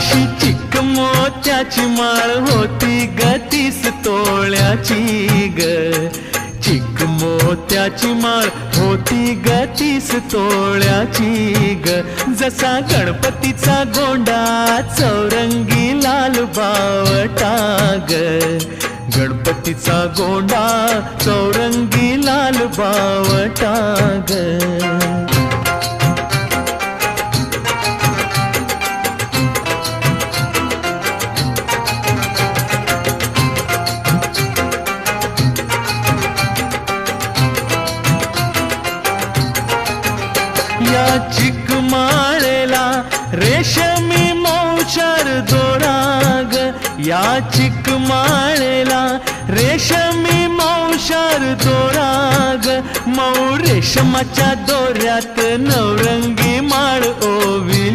अशी चिक मोत्याची माळ होती ग 30 तोळ्याची ग. चिक मोत्याची माळ होती ग 30 तोळ्याची ग. जसा गणपतीचा गोंडा चौरंगी लाल बावटा ग. गणपतीचा गोंडा चौरंगी लाल बावटा ग. या चिकमाळेला रेशमी मौचार दोराग. या चिकमाळेला रेशमी मौचार दोराग. मऊ रेशमाच्या दोऱ्यात नवरंगी माळ ओवी.